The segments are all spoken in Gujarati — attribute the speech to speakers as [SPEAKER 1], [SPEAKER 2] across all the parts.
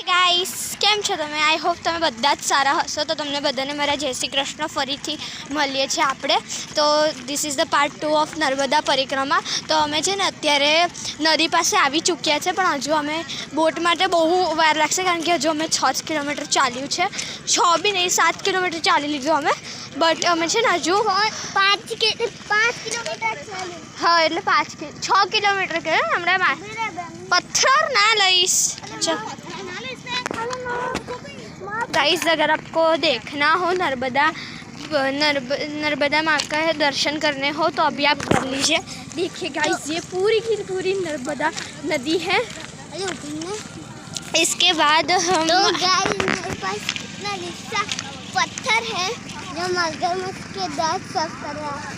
[SPEAKER 1] ગાઈસ, કેમ છો તમે? આઈ હોપ તમે બધા જ સારા હશો. તો તમને બધાને મારા જય શ્રી કૃષ્ણ. ફરીથી મળીએ છીએ આપણે. તો this is the part 2 of Narmada પરિક્રમા. તો અમે છે ને અત્યારે નદી પાસે આવી ચૂક્યા છે, પણ હજુ અમે બોટ માટે બહુ વાર લાગશે, કારણ કે હજુ અમે 6 કિલોમીટર ચાલ્યું છે. 6 બી નહીં, 7 કિલોમીટર ચાલી લીધું અમે. બટ અમે છે ને હજુ 5 કિલોમીટર હા, એટલે 6 કિલોમીટર કહે હમણાં. पत्थर ना लईस गाइस, अगर आपको देखना हो नर्मदा माँ का दर्शन करने हो तो अभी आप कर लीजिए. देखिए गाइस, ये पूरी की पूरी नर्मदा नदी है. इसके बाद हम
[SPEAKER 2] तो गाइस मेरे पास इतना लिस्सा पत्थर है जो मगरमच्छ के दांत साफ कर रहा है.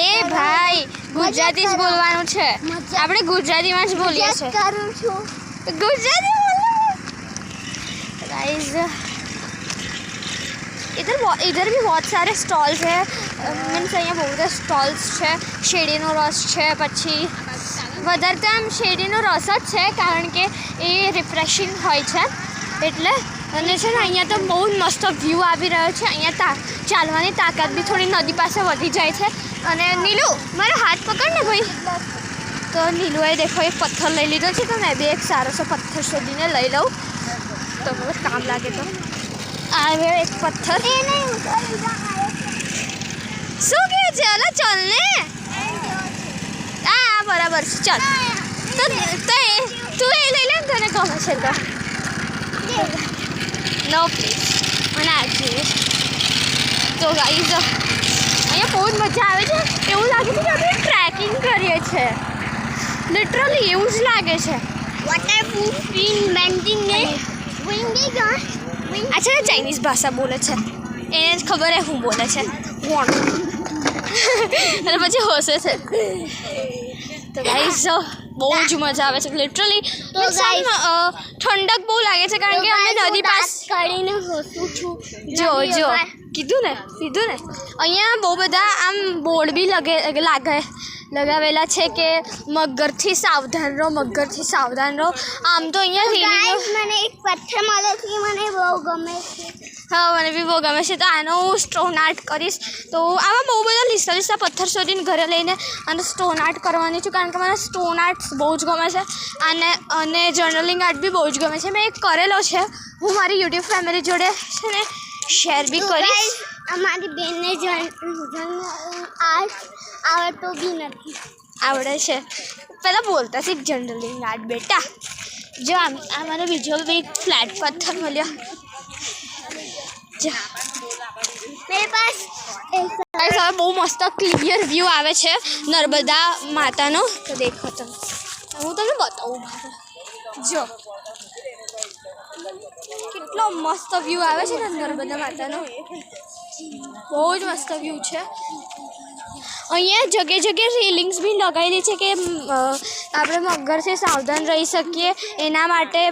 [SPEAKER 1] એ ભાઈ, ગુજરાતી જ બોલવાનું છે. આપણે ગુજરાતીમાં જ બોલીએ છીએ.
[SPEAKER 2] કરું છું
[SPEAKER 1] ગુજરાતી બોલો गाइस. इधर भी बहुत सारे स्टॉल्स है. मीन्स અહીંયા બહુ બધા સ્ટોલ્સ છે. શેરડીનો રસ છે, પછી વધારે તો આમ શેરડીનો રસ જ છે, કારણ કે એ રિફ્રેશિંગ હોય છે એટલે. અને છે ને અહીંયા તો બહુ જ મસ્ત વ્યૂ આવી રહ્યો છે. અહીંયા ચાલવાની તાકાત બી થોડી નદી પાસે વધી જાય છે. અને નીલુ, મારો હાથ પકડ ને ભાઈ. તો નીલુએ દેખો એક પથ્થર લઈ લીધો છે, તો મેં બી એક સારો સો પથ્થર શોધીને લઈ લઉં તો બહુ કામ લાગે. તો આવ્યો એક પથ્થર. શું કહે છે? અલા ચાલ ને. હા બરાબર છે, ચાલ. તો તું એ લઈ લે ને, તને ગમે છે તો. નો પ્લીઝ, મને આપીએ. તો ગાઈઝ, અહીંયા બહુ જ મજા આવે છે. એવું લાગે છે કે આપણે ટ્રેકિંગ કરીએ છીએ. લિટરલી એવું જ લાગે છે.
[SPEAKER 2] વોટરપ્રૂફ સ્ક્રીન બેન્ડિંગ ને વિંગી ગા.
[SPEAKER 1] અચ્છા, ચાઇનીઝ ભાષા બોલે છે, એને જ ખબર હે હું બોલે છે. અને પછી હસે છે. તો ગાઈઝ, બહુ જ મજા આવે છે લિટરલી. તો ઠંડક બહુ લાગે છે, કારણ કે અમે નદી પાસે
[SPEAKER 2] કરીને હસું છું.
[SPEAKER 1] જો કીધું ને. અહીંયા બહુ બધા આમ બોર્ડ બી લગાવેલા છે કે મગરથી સાવધાન રહો. આમ તો અહીંયા
[SPEAKER 2] મને એક પથ્થર મળે છે, મને બહુ ગમે છે.
[SPEAKER 1] હા, મને બી બહુ ગમે છે. તો આનો હું સ્ટોન આર્ટ કરીશ. તો આમાં બહુ બધા લીસા પથ્થર શોધીને ઘરે લઈને અને સ્ટોન આર્ટ કરવાની છું, કારણ કે મને સ્ટોન આર્ટ બહુ જ ગમે છે. અને જર્નલિંગ આર્ટ બી બહુ જ ગમે છે. મેં એક કરેલો છે, હું મારી યુટ્યુબ ફેમિલી જોડે છે ને શેર બી કરીશ.
[SPEAKER 2] અમારી બેનને આર્ટ આવડતો બી નથી.
[SPEAKER 1] આવડે છે. પહેલાં બોલતા શીખ જર્નલિંગ આર્ટ બેટા. જો આ મને બીજો બી ફ્લેટ પથ્થર મળ્યો.
[SPEAKER 2] मेरे पास
[SPEAKER 1] હવે બહુ મસ્ત ક્લિયર વ્યૂ આવે છે નર્મદા માતાનો. તો દેખો તમે, હું તમને બતાવું. જો કેટલો મસ્ત વ્યૂ આવે છે ને નર્મદા માતાનો. બહુ જ મસ્ત વ્યૂ છે. અહીંયા જગ્યાએ રેલિંગ્સ બી લગાવેલી છે કે આપણે મગરથી સાવધાન રહી શકીએ એના માટે,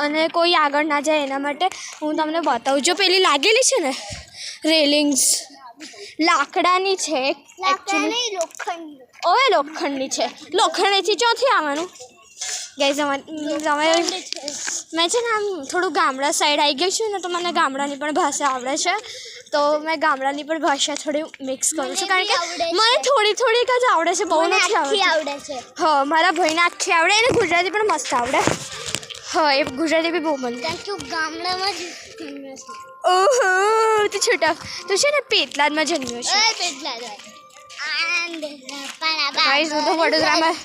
[SPEAKER 1] અને કોઈ આગળ ના જાય એના માટે. હું તમને બતાવું. જો પેલી લાગેલી છે ને રેલિંગ્સ, લાકડાની છે એકચ્યુઅલી. લોખંડની છે. લોખંડથી ચોથી આવવાનું. ગાઈઝ, મેં છે ને આમ થોડું ગામડા સાઈડ આવી ગયું છું ને, તો મને ગામડાની પણ ભાષા આવડે છે. તો મેં ગામડાની પણ ભાષા થોડી મિક્સ કરું છું, કારણ કે મને થોડીક જ આવડે છે, બહુ નથી
[SPEAKER 2] આવડે છે.
[SPEAKER 1] હા, મારા ભાઈને આખી આવડે. એને ગુજરાતી પણ મસ્ત આવડે. હા, એ ગુજરાતી બી બહુ મને.
[SPEAKER 2] ગામડામાં જ
[SPEAKER 1] ઓહો, તું છોટા, તું છે ને પેટલાદમાં જન્મ્યો છે. ગાઈઝ, હું તો વડોદરામાં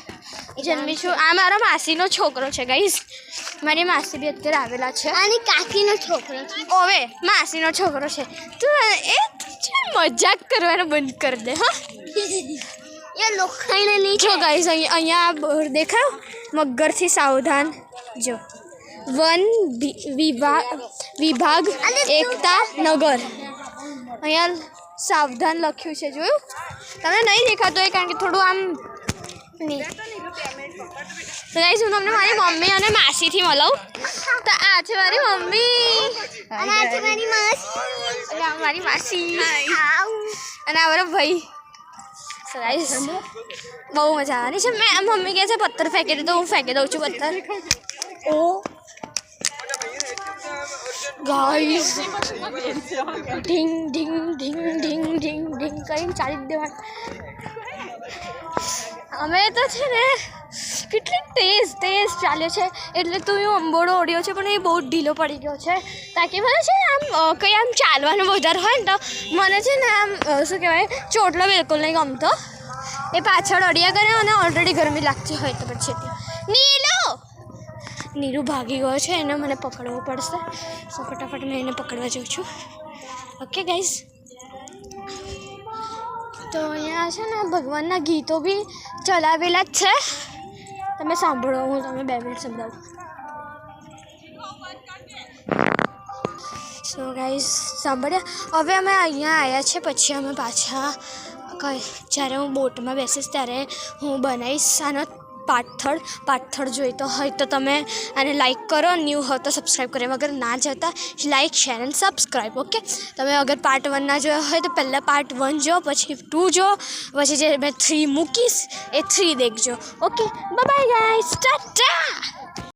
[SPEAKER 1] જન્મી છું. આ મારા માસીનો છોકરો છે ગાઈઝ. મારી માસી બી અત્યારે આવેલા છે.
[SPEAKER 2] અને કાકીનો છોકરો છે.
[SPEAKER 1] ઓવે, માસીનો છોકરો છે. તું મજાક કરવાનો બંધ કરી દે. હા,
[SPEAKER 2] એ લોખંડની
[SPEAKER 1] જો ગાઈઝ, અહીંયા બોર્ડ દેખાવ, મગરથી સાવધાન. જો વન વિભાગ એકતા નગર, અહીંયા સાવધાન લખ્યું છે. જોયું? તમને નહીં દેખાતું હોય, કારણ કે થોડું આમ નહીં. તો ગાઈઝ, હું તમને મારી મમ્મી અને માસીથી મળાવું. તો આ છે મારી મમ્મી,
[SPEAKER 2] અને આ છે મારી
[SPEAKER 1] માસી, અને આ મારો ભાઈ. ગાઈઝ, બહુ મજા આવવાની છે. મમ્મી કહે છે પથ્થર ફેંકી દે, તો હું ફેંકી દઉં છું પથ્થર. ઓ ગાઈસ ઢીંગ ઢીંગ ઢીંગ ઢીંગ ઢીંગ ઢીંગ કરીને ચાલી જ દેવાનું અમે તો છે ને કેટલી તેજ ચાલે છે એટલે તું હું અંબોડો ઓળ્યો છે પણ એ બહુ ઢીલો પડી ગયો છે તાકી મને છે ને આમ કંઈ આમ ચાલવાનું વધારે હોય ને તો મને છે ને આમ શું કહેવાય ચોટલો બિલકુલ નહીં ગમતો એ પાછળ અડિયા કરે અને ઓલરેડી ગરમી લાગતી હોય તો પછી નીરુ ભાગી ગયો છે એને મને પકડવો પડશે સો ફટાફટ મેં એને પકડવા જાઉં છું ઓકે ગાઈઝ તો અહીંયા છે ને ભગવાનના ગીતો બી ચલાવેલા જ છે તમે સાંભળો હું તમે 2 મિનિટ સંભળાવું સો ગાઈઝ સાંભળ્યા હવે અમે અહીંયા આવ્યા છે પછી અમે પાછા જ્યારે હું બોટમાં બેસીશ ત્યારે હું બનાવીશ આનો પાર્ટ 3 જોઈતો હોય તો તમે આને લાઈક કરો ન્યૂ હોય તો સબસ્ક્રાઈબ કર્યા વગર ના જતા like share and subscribe okay તમે અગર પાર્ટ 1 ના જોયો હોય તો પહેલાં પાર્ટ 1 જો પછી 2 જો પછી જે મેં 3 મૂકીશ એ 3 દેખજો okay bye bye guys Tata